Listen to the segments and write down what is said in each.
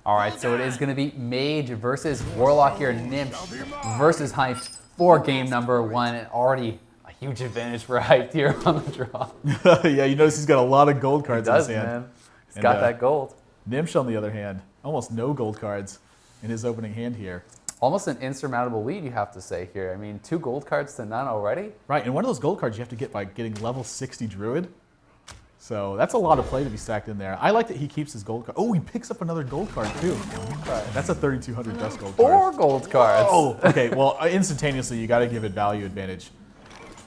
All right, so it is going to be Mage versus Warlock here, Gnimsh versus Hyped for game number 1. And already a huge advantage for Hyped here on the draw. Yeah, you notice he's got a lot of gold cards in his hand. Man. He's got that gold. Gnimsh, on the other hand, almost no gold cards in his opening hand here. Almost an insurmountable lead, you have to say here. I mean, 2 gold cards to none already. Right, and one of those gold cards you have to get by getting level 60 Druid. So that's a lot of play to be stacked in there. I like that he keeps his gold card. Oh, he picks up another gold card too. That's a 3,200 dust gold card. 4 gold cards. Oh, okay. Well, instantaneously, you got to give it value advantage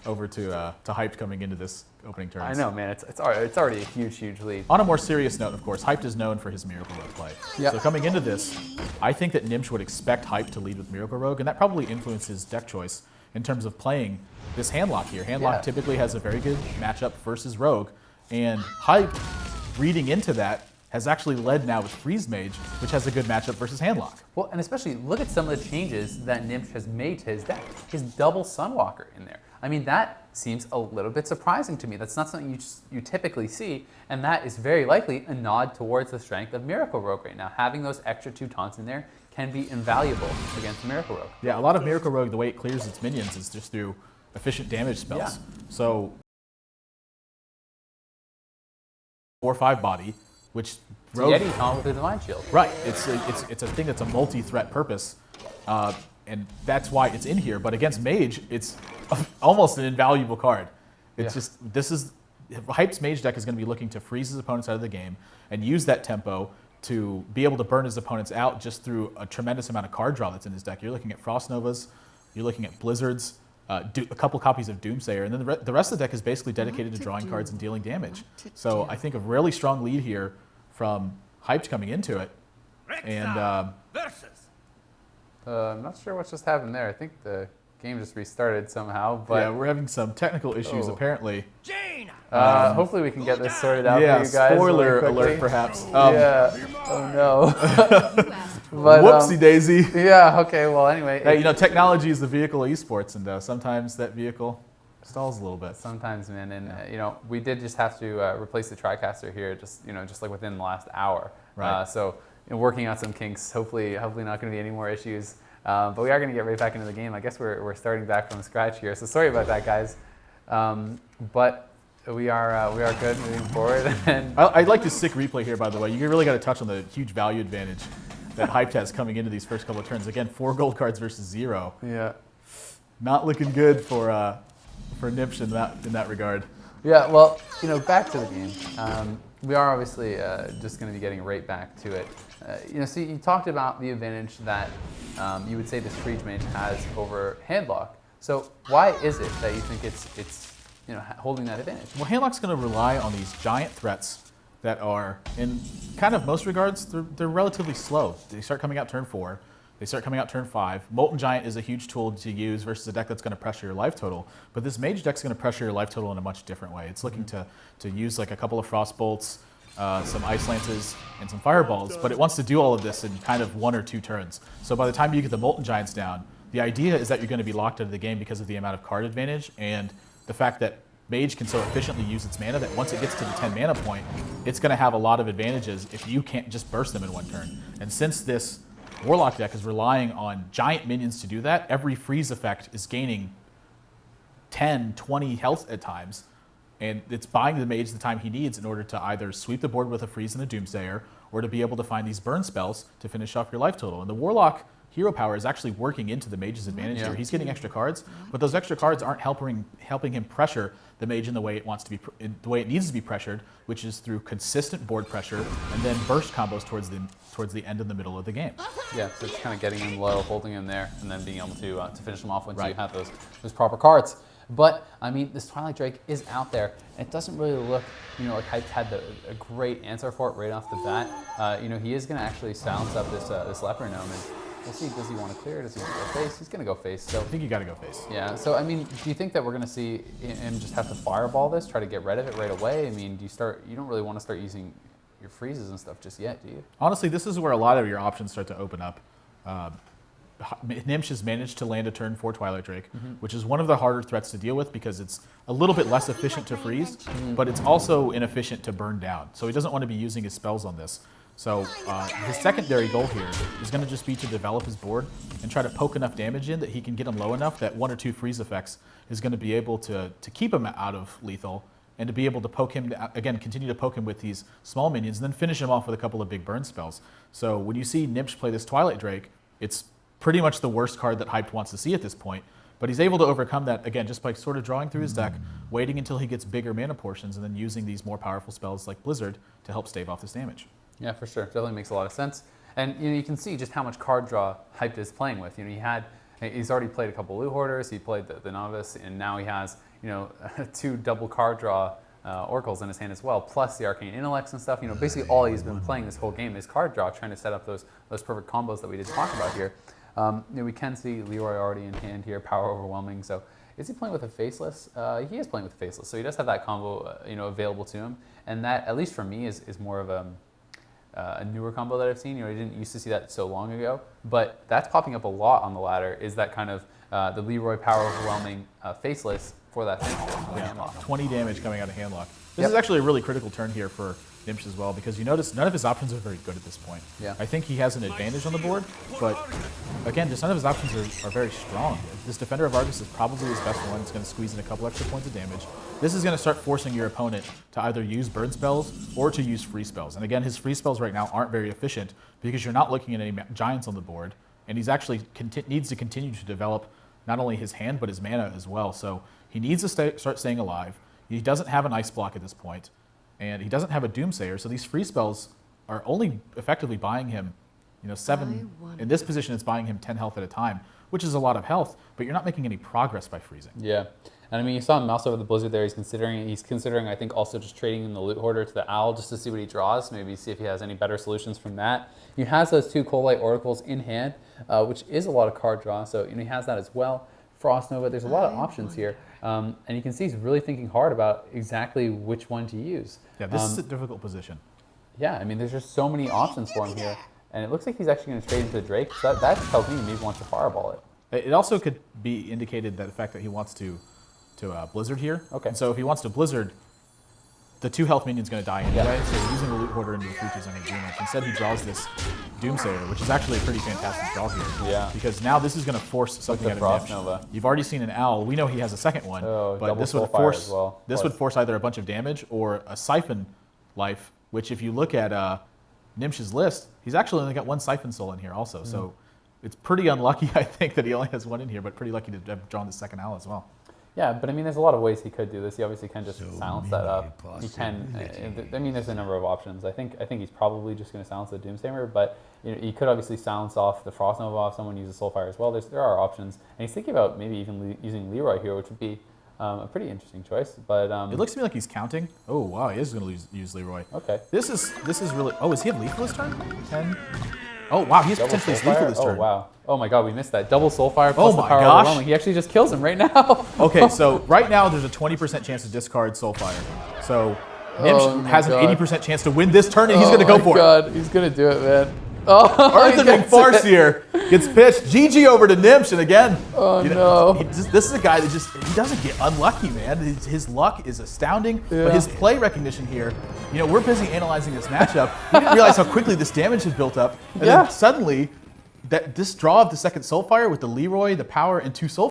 over to Hyped coming into this opening turn. I know, man. It's already a huge lead. On a more serious note, of course, Hyped is known for his Miracle Rogue play. Yep. So coming into this, I think that Gnimsh would expect Hyped to lead with Miracle Rogue, and that probably influences his deck choice in terms of playing this Handlock here. Handlock typically has a very good matchup versus Rogue, and Hyped, reading into that, has actually led now with Freeze Mage, which has a good matchup versus Handlock. Well, and especially look at some of the changes that Gnimsh has made to his deck. His double Sunwalker in there. I mean, that seems a little bit surprising to me. That's not something you typically see, and that is very likely a nod towards the strength of Miracle Rogue right now. Having those extra 2 taunts in there can be invaluable against Miracle Rogue. Yeah, a lot of Miracle Rogue, the way it clears its minions is just through efficient damage spells. Yeah. So 4/5 body, which Rogue, Yeti taunt with the Divine Shield. right? It's a thing that's a multi-threat purpose, and that's why it's in here. But against Mage, it's almost an invaluable card. It's just Hype's Mage deck is going to be looking to freeze his opponents out of the game and use that tempo to be able to burn his opponents out just through a tremendous amount of card draw that's in his deck. You're looking at Frost Novas, you're looking at Blizzards, a couple copies of Doomsayer, and then the rest of the deck is basically dedicated to drawing cards and dealing damage. So I think a really strong lead here from Hyped coming into it. And I'm not sure what just happened there. I think the game just restarted somehow. But yeah, we're having some technical issues apparly. Hopefully we can get this sorted out for you guys. Spoiler really alert, perhaps. Yeah. Oh no. But, whoopsie daisy. Yeah. Okay. Well, anyway. Hey, technology is the vehicle of esports, and sometimes that vehicle stalls a little bit. Sometimes, man, and we did just have to replace the TriCaster here, just like within the last hour. Right. So working out some kinks. Hopefully not going to be any more issues. But we are going to get right back into the game. I guess we're starting back from scratch here. So sorry about that, guys. But we are good moving forward. And I'd like to sick replay here, by the way. You really got to touch on the huge value advantage that Hyped has coming into these first couple of turns. Again, 4 gold cards versus 0. Yeah. Not looking good for Gnimsh in that regard. Yeah. Well, back to the game. We are obviously just going to be getting right back to it. So you talked about the advantage that you would say this Freeze Mage has over Handlock. So why is it that you think it's holding that advantage? Well, Handlock's going to rely on these giant threats that are, in kind of most regards, they're relatively slow. They start coming out turn 4. They start coming out turn 5. Molten Giant is a huge tool to use versus a deck that's going to pressure your life total. But this Mage deck's going to pressure your life total in a much different way. It's looking to use like a couple of Frost Bolts, some Ice Lances, and some Fireballs, but it wants to do all of this in kind of 1 or 2 turns. So by the time you get the Molten Giants down, the idea is that you're going to be locked out of the game because of the amount of card advantage and the fact that Mage can so efficiently use its mana that once it gets to the 10 mana point, it's going to have a lot of advantages if you can't just burst them in 1 turn. And since this Warlock deck is relying on giant minions to do that, every freeze effect is gaining 10, 20 health at times. And it's buying the Mage the time he needs in order to either sweep the board with a freeze and a Doomsayer, or to be able to find these burn spells to finish off your life total. And the Warlock hero power is actually working into the Mage's advantage here. He's getting extra cards, but those extra cards aren't helping him pressure the Mage in the way it needs to be pressured, which is through consistent board pressure and then burst combos towards the end and the middle of the game. Yeah, so it's kind of getting him low, holding him there, and then being able to finish him off once you have those proper cards. But I mean, this Twilight Drake is out there. It doesn't really look, like Hyped had a great answer for it right off the bat. He is going to actually silence up this Leper Gnome, and we'll see. Does he want to clear? Does he want to go face? He's going to go face. So I think you got to go face. Yeah. So I mean, do you think that we're going to see him just have to fireball this, try to get rid of it right away? I mean, you don't really want to start using your freezes and stuff just yet, do you? Honestly, this is where a lot of your options start to open up. Gnimsh has managed to land a turn 4 Twilight Drake, which is one of the harder threats to deal with because it's a little bit less efficient to freeze, but it's also inefficient to burn down. So he doesn't want to be using his spells on this. So his secondary goal here is going to just be to develop his board and try to poke enough damage in that he can get him low enough that 1 or 2 freeze effects is going to be able to keep him out of lethal and to be able to poke him, again, continue to poke him with these small minions and then finish him off with a couple of big burn spells. So when you see Gnimsh play this Twilight Drake, it's pretty much the worst card that Hyped wants to see at this point. But he's able to overcome that, again, just by sort of drawing through his deck, waiting until he gets bigger mana portions, and then using these more powerful spells like Blizzard to help stave off this damage. Yeah, for sure. Definitely makes a lot of sense. And you can see just how much card draw Hyped is playing with. He's already played a couple Loot Hoarders, he played the Novice, and now he has 2 double card draw Oracles in his hand as well, plus the Arcane Intellects and stuff. Basically all he's been playing this whole game is card draw, trying to set up those perfect combos that we did talk about here. We can see Leroy already in hand here, Power Overwhelming. So is he playing with a Faceless? He is playing with a Faceless, so he does have that combo available to him, and that, at least for me, is more of a newer combo that I've seen. I didn't used to see that so long ago, but that's popping up a lot on the ladder, is that kind of the Leroy Power Overwhelming Faceless for that handlock. 20 damage coming out of handlock. This is actually a really critical turn here for Gnimsh as well, because you notice none of his options are very good at this point. Yeah. I think he has an advantage on the board, but again, just none of his options are very strong. This Defender of Argus is probably his best one. It's going to squeeze in a couple extra points of damage. This is going to start forcing your opponent to either use burn spells or to use free spells. And again, his free spells right now aren't very efficient because you're not looking at any giants on the board, and he's actually needs to continue to develop not only his hand but his mana as well. So he needs to start staying alive. He doesn't have an ice block at this point, and he doesn't have a Doomsayer, so these free spells are only effectively buying him, 7. In this position, it's buying him 10 health at a time, which is a lot of health, but you're not making any progress by freezing. Yeah, and I mean, you saw him mouse over the Blizzard there. He's considering, I think, also just trading in the Loot Hoarder to the Owl just to see what he draws, maybe see if he has any better solutions from that. He has those 2 Cold-Light Oracles in hand, which is a lot of card draw, so he has that as well. Frost Nova, there's a lot of options here. And you can see he's really thinking hard about exactly which one to use. Yeah, this is a difficult position. Yeah, I mean, there's just so many options for him here. And it looks like he's actually going to trade into the Drake. So that tells me he maybe wants to fireball it. It also could be indicated that the fact that he wants to Blizzard here. Okay. And so if he wants to Blizzard, the 2 health minion's going to die anyway. So using the Loot Hoarder into the creatures isn't going to do much. Instead, he draws this Doomsayer, which is actually a pretty fantastic draw here. Yeah. Because now this is going to force something out of Frost Gnimsh. Nova. You've already seen an Owl. We know he has a second one, but this would force would force either a bunch of damage or a Siphon life. Which, if you look at Gnimsh's list, he's actually only got 1 Siphon Soul in here also. So it's pretty unlucky, I think, that he only has 1 in here, but pretty lucky to have drawn the second Owl as well. Yeah, but I mean, there's a lot of ways he could do this. He obviously can just silence that up. He can. I mean, there's a number of options. I think he's probably just going to silence the Doomsayer, but he could obviously silence off the Frost Nova off someone, uses Soulfire as well. There are options, and he's thinking about maybe even using Leroy here, which would be a pretty interesting choice. But it looks to me like he's counting. Oh wow, he is going to use Leroy. Okay. This is really. Oh, is he have lethal this turn? 10. Oh wow, he's potentially lethal this turn. Oh wow. Oh my god, we missed that. Double Soulfire plus the Power Overwhelming. He actually just kills him right now. Okay, so right now there's a 20% chance to discard Soulfire. So Gnimsh has an 80% chance to win this turn, and he's going to go for it. He's going to do it, man. Oh, Earthing Farseer gets pitched. GG over to Gnimsh, and again, no. This is a guy that he doesn't get unlucky, man. His luck is astounding, but his play recognition here, we're busy analyzing this matchup. We didn't realize how quickly this damage had built up, and then suddenly, this draw of the second Soulfire with the Leroy, the Power, and 2 Soulfire